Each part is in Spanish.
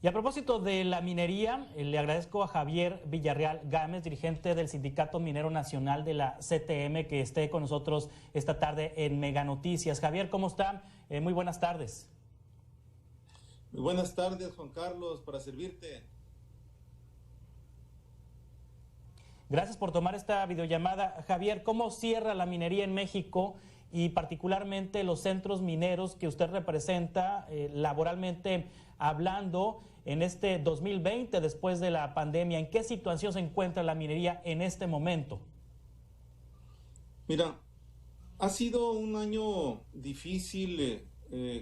Y a propósito de la minería, le agradezco a Javier Villarreal Gámez, dirigente del Sindicato Minero Nacional de la CTM, que esté con nosotros esta tarde en Mega Noticias. Javier, ¿cómo está? Muy buenas tardes. Muy buenas tardes, Juan Carlos, para servirte. Gracias por tomar esta videollamada. Javier, ¿cómo cierra la minería en México y particularmente los centros mineros que usted representa laboralmente hablando en este 2020 después de la pandemia? ¿En qué situación se encuentra la minería en este momento? Mira, ha sido un año difícil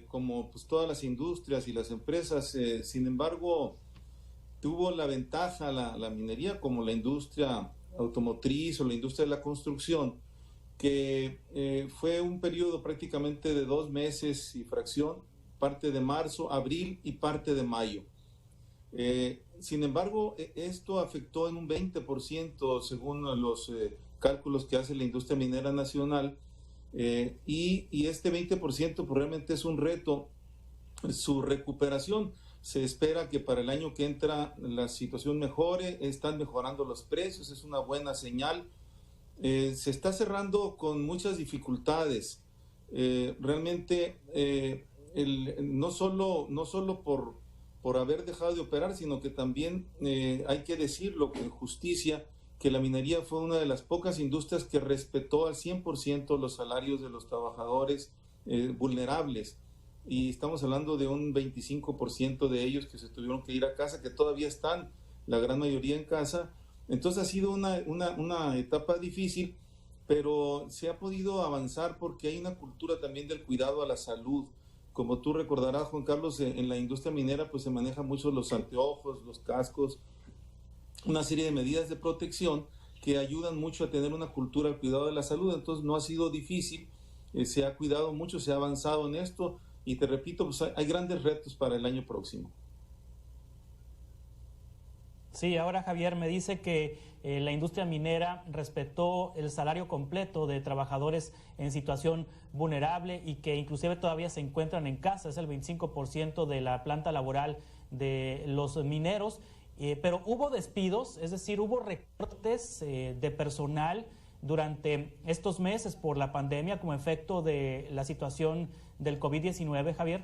como pues todas las industrias y las empresas. Sin embargo, tuvo la ventaja la minería como la industria automotriz o la industria de la construcción, que fue un periodo prácticamente de 2 meses y fracción, parte de marzo, abril y parte de mayo. Sin embargo, esto afectó en un 20% según los cálculos que hace la industria minera nacional, y este 20% pues, realmente es un reto su recuperación. Se espera que para el año que entra la situación mejore, están mejorando los precios, es una buena señal. Se está cerrando con muchas dificultades. Realmente no solo por haber dejado de operar, sino que también hay que decirlo con justicia, que la minería fue una de las pocas industrias que respetó al 100% los salarios de los trabajadores vulnerables. Y estamos hablando de un 25% de ellos que se tuvieron que ir a casa, que todavía están la gran mayoría en casa. Entonces ha sido una etapa difícil, pero se ha podido avanzar porque hay una cultura también del cuidado a la salud. Como tú recordarás, Juan Carlos, en la industria minera pues se manejan mucho los anteojos, los cascos, una serie de medidas de protección que ayudan mucho a tener una cultura al cuidado de la salud. Entonces no ha sido difícil, se ha cuidado mucho, se ha avanzado en esto. Y te repito, pues hay grandes retos para el año próximo. Sí, ahora Javier me dice que la industria minera respetó el salario completo de trabajadores en situación vulnerable y que inclusive todavía se encuentran en casa. Es el 25% de la planta laboral de los mineros. Pero hubo despidos, es decir, hubo recortes de personal durante estos meses por la pandemia como efecto de la situación del COVID-19, Javier.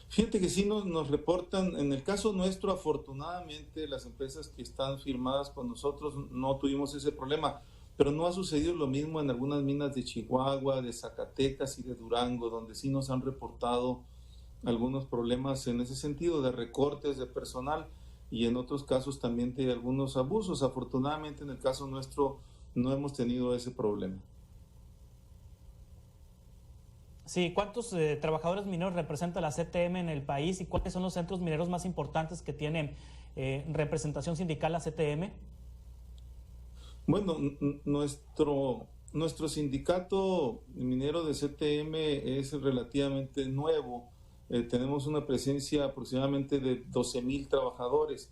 Fíjate que sí nos reportan, en el caso nuestro, afortunadamente las empresas que están firmadas con nosotros no tuvimos ese problema, pero no ha sucedido lo mismo en algunas minas de Chihuahua, de Zacatecas y de Durango, donde sí nos han reportado algunos problemas en ese sentido, de recortes de personal, y en otros casos también de algunos abusos. Afortunadamente en el caso nuestro no hemos tenido ese problema. Sí, ¿cuántos trabajadores mineros representa la CTM en el país y cuáles son los centros mineros más importantes que tienen representación sindical la CTM? Bueno, nuestro sindicato minero de CTM es relativamente nuevo. Tenemos una presencia aproximadamente de 12,000 trabajadores,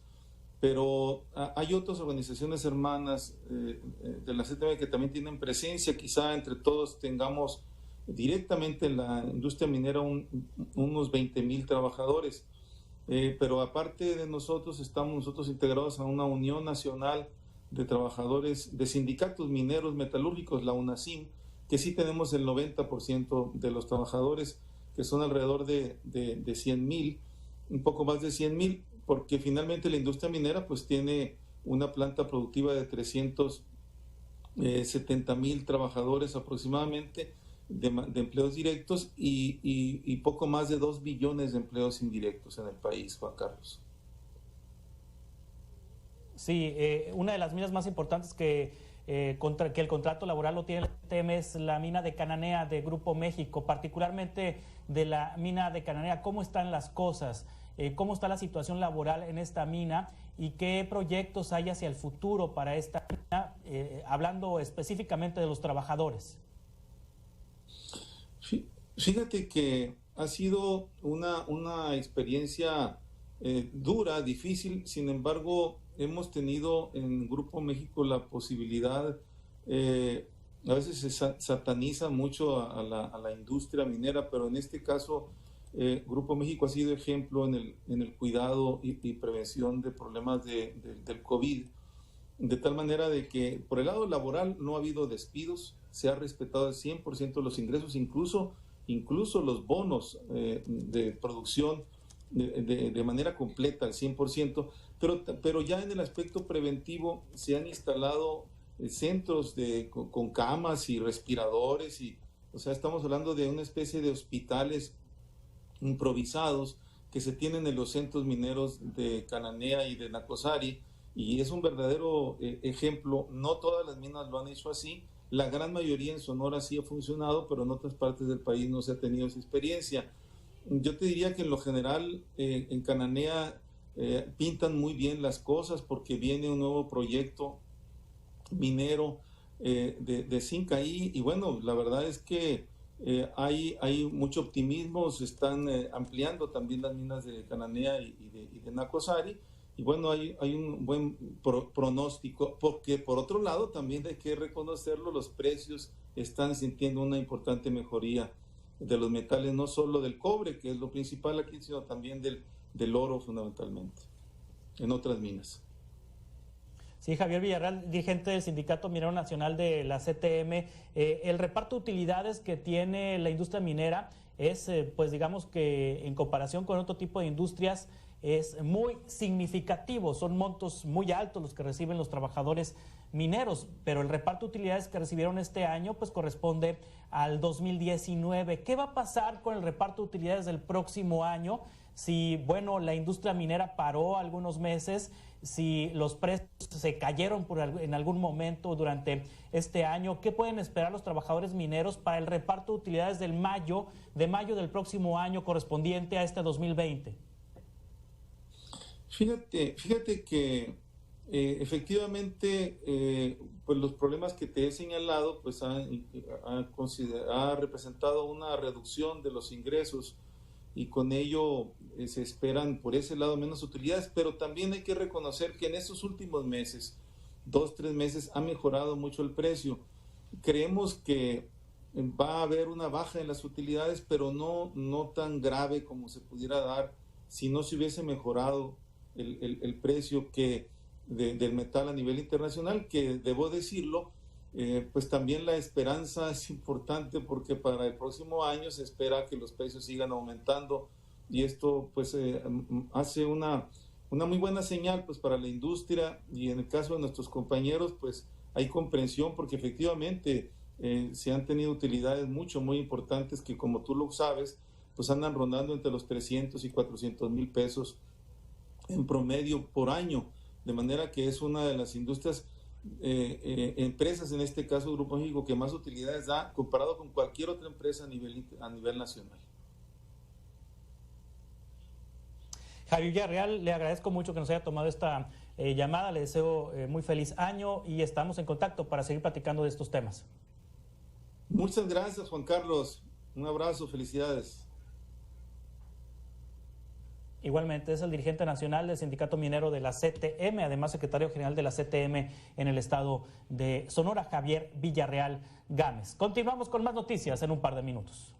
pero hay otras organizaciones hermanas de la CTM que también tienen presencia. Quizá entre todos tengamos directamente en la industria minera unos 20,000 trabajadores, pero aparte de nosotros, estamos nosotros integrados a una Unión Nacional de Trabajadores de Sindicatos Mineros Metalúrgicos, la UNASIM, que sí tenemos el 90% de los trabajadores, que son alrededor de 100,000, un poco más de 100,000, porque finalmente la industria minera pues tiene una planta productiva de 370,000 trabajadores aproximadamente de empleos directos y poco más de 2 billones de empleos indirectos en el país, Juan Carlos. Sí, una de las minas más importantes que el contrato laboral lo tiene la CTM es la mina de Cananea de Grupo México, particularmente de la mina de Cananea. ¿Cómo están las cosas? ¿Cómo está la situación laboral en esta mina? ¿Y qué proyectos hay hacia el futuro para esta mina? Hablando específicamente de los trabajadores. Fíjate que ha sido una experiencia dura, difícil. Sin embargo, hemos tenido en Grupo México la posibilidad, a veces se sataniza mucho a la industria minera, pero en este caso Grupo México ha sido ejemplo en el cuidado y prevención de problemas del COVID, de tal manera de que por el lado laboral no ha habido despidos, se ha respetado al 100% los ingresos, incluso los bonos de producción de manera completa al 100%, pero ya en el aspecto preventivo se han instalado centros con camas y respiradores, o sea, estamos hablando de una especie de hospitales improvisados que se tienen en los centros mineros de Cananea y de Nacozari, y es un verdadero ejemplo. No todas las minas lo han hecho así, la gran mayoría en Sonora sí ha funcionado, pero en otras partes del país no se ha tenido esa experiencia. Yo te diría que en lo general en Cananea pintan muy bien las cosas porque viene un nuevo proyecto minero de zinc ahí, y bueno, la verdad es que hay mucho optimismo, se están ampliando también las minas de Cananea y de Nacozari, y bueno, hay un buen pronóstico, porque por otro lado también hay que reconocerlo, los precios están sintiendo una importante mejoría de los metales, no solo del cobre, que es lo principal aquí, sino también del oro fundamentalmente, en otras minas. Sí, Javier Villarreal, dirigente del Sindicato Minero Nacional de la CTM. El reparto de utilidades que tiene la industria minera es, pues digamos que en comparación con otro tipo de industrias, es muy significativo. Son montos muy altos los que reciben los trabajadores mineros, pero el reparto de utilidades que recibieron este año pues corresponde al 2019. ¿Qué va a pasar con el reparto de utilidades del próximo año? Si, bueno, la industria minera paró algunos meses, si los precios se cayeron en algún momento durante este año, ¿qué pueden esperar los trabajadores mineros para el reparto de utilidades de mayo del próximo año correspondiente a este 2020? Fíjate que efectivamente pues los problemas que te he señalado pues ha representado una reducción de los ingresos, y con ello se esperan por ese lado menos utilidades, pero también hay que reconocer que en estos últimos meses, 2-3 meses, ha mejorado mucho el precio. Creemos que va a haber una baja en las utilidades, pero no tan grave como se pudiera dar si no se hubiese mejorado el precio del metal a nivel internacional, que debo decirlo, pues también la esperanza es importante, porque para el próximo año se espera que los precios sigan aumentando, y esto pues hace una muy buena señal pues para la industria, y en el caso de nuestros compañeros pues hay comprensión, porque efectivamente se han tenido utilidades muy importantes que, como tú lo sabes, pues andan rondando entre los 300 y 400 mil pesos en promedio por año, de manera que es una de las industrias, empresas, en este caso Grupo México, que más utilidades da comparado con cualquier otra empresa a nivel nacional. Javier Villarreal, le agradezco mucho que nos haya tomado esta llamada, le deseo muy feliz año y estamos en contacto para seguir platicando de estos temas. Muchas gracias, Juan Carlos, un abrazo, felicidades. Igualmente es el dirigente nacional del Sindicato Minero de la CTM, además secretario general de la CTM en el estado de Sonora, Javier Villarreal Gámez. Continuamos con más noticias en un par de minutos.